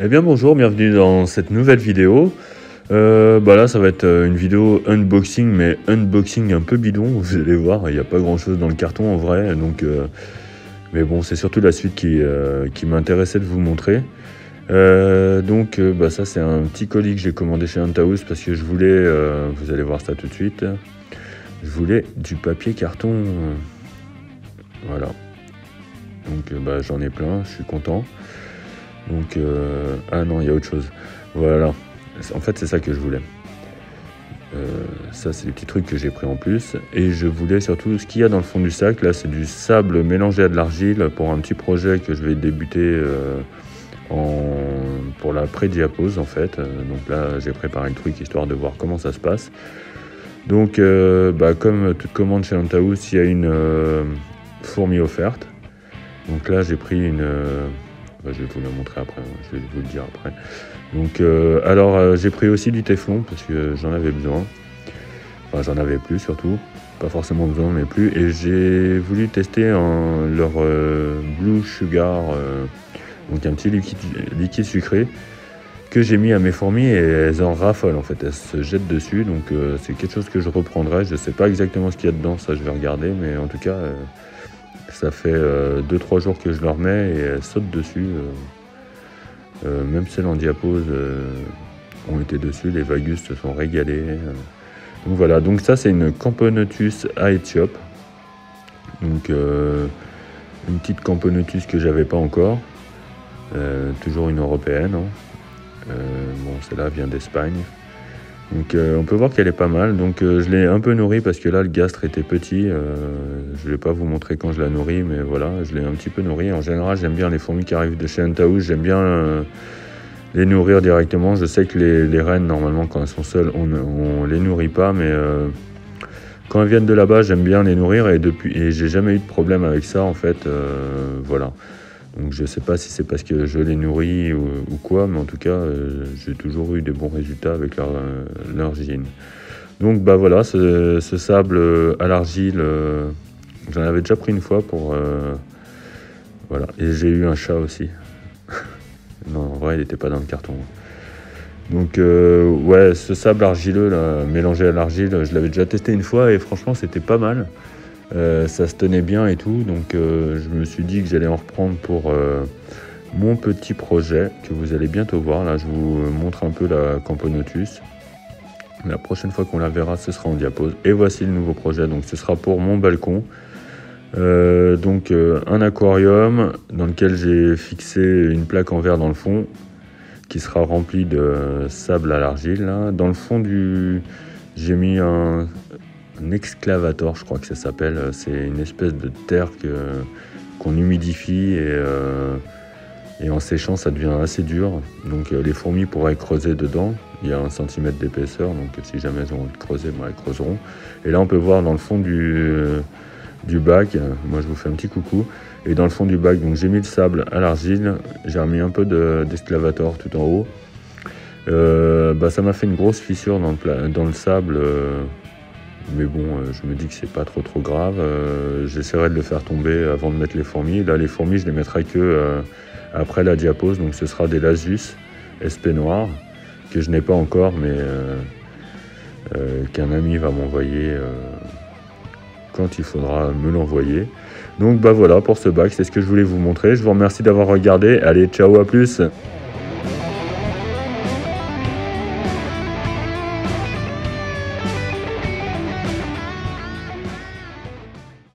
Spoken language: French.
Eh bien bonjour, bienvenue dans cette nouvelle vidéo. Là ça va être une vidéo unboxing, mais unboxing un peu bidon, vous allez voir, il n'y a pas grand chose dans le carton en vrai, donc mais bon, c'est surtout la suite qui m'intéressait de vous montrer. Ça c'est un petit colis que j'ai commandé chez Huntahouse parce que je voulais, vous allez voir ça tout de suite, je voulais du papier carton, voilà. Donc j'en ai plein, je suis content. Donc, ah non, il y a autre chose. Voilà, en fait c'est ça que je voulais. Ça c'est les petits trucs que j'ai pris en plus. Et je voulais surtout ce qu'il y a dans le fond du sac. Là c'est du sable mélangé à de l'argile pour un petit projet que je vais débuter pour la pré-diapose en fait. Donc là j'ai préparé le truc histoire de voir comment ça se passe. Donc comme toute commande chez Huntahouse, il y a une fourmi offerte. Donc là j'ai pris une... je vais vous la montrer après, je vais vous le dire après. Donc j'ai pris aussi du téflon parce que j'en avais besoin. Enfin j'en avais plus surtout, pas forcément besoin mais plus. Et j'ai voulu tester leur Blue Sugar, donc un petit liquide sucré que j'ai mis à mes fourmis et elles en raffolent en fait, elles se jettent dessus. Donc c'est quelque chose que je reprendrai. Je sais pas exactement ce qu'il y a dedans, ça je vais regarder, mais en tout cas ça fait 2-3 jours que je leur mets et elles sautent dessus. Même celles en diapose ont été dessus, les Vagus se sont régalés. Donc voilà, donc ça c'est une Camponotus Aetiope. Donc une petite Camponotus que j'avais pas encore. Toujours une européenne. Celle-là vient d'Espagne. Donc on peut voir qu'elle est pas mal. Donc je l'ai un peu nourrie parce que là le gastre était petit. Je vais pas vous montrer quand je la nourris, mais voilà, je l'ai un petit peu nourrie. En général j'aime bien les fourmis qui arrivent de chez Huntahouse, j'aime bien les nourrir directement. Je sais que les reines normalement quand elles sont seules on les nourrit pas, mais quand elles viennent de là-bas j'aime bien les nourrir et j'ai jamais eu de problème avec ça en fait. Voilà. Donc je sais pas si c'est parce que je les nourris ou quoi, mais en tout cas j'ai toujours eu des bons résultats avec leur gine. Donc voilà, ce sable à l'argile, j'en avais déjà pris une fois pour... voilà, et j'ai eu un chat aussi. Non, en vrai il n'était pas dans le carton. Donc ouais, ce sable argileux là, mélangé à l'argile, je l'avais déjà testé une fois et franchement c'était pas mal. Ça se tenait bien et tout, donc je me suis dit que j'allais en reprendre pour mon petit projet que vous allez bientôt voir. Là je vous montre un peu la Camponotus. La prochaine fois qu'on la verra ce sera en diapose. Et voici le nouveau projet, donc ce sera pour mon balcon. Un aquarium dans lequel j'ai fixé une plaque en verre dans le fond qui sera remplie de sable à l'argile. Dans le fond j'ai mis un exclavator, je crois que ça s'appelle. C'est une espèce de terre qu'on humidifie et en séchant ça devient assez dur. Donc les fourmis pourraient creuser dedans. Il y a 1 cm d'épaisseur, donc si jamais elles ont envie de creuser, elles creuseront. Et là on peut voir dans le fond du bac, moi je vous fais un petit coucou. Et dans le fond du bac, donc j'ai mis le sable à l'argile, j'ai remis un peu d'exclavator tout en haut. Ça m'a fait une grosse fissure dans le sable. Mais bon, je me dis que c'est pas trop grave. J'essaierai de le faire tomber avant de mettre les fourmis. Là, les fourmis, je les mettrai que après la diapose. Donc, ce sera des Lasus SP noir que je n'ai pas encore, mais qu'un ami va m'envoyer quand il faudra me l'envoyer. Donc, voilà pour ce bac. C'est ce que je voulais vous montrer. Je vous remercie d'avoir regardé. Allez, ciao, à plus.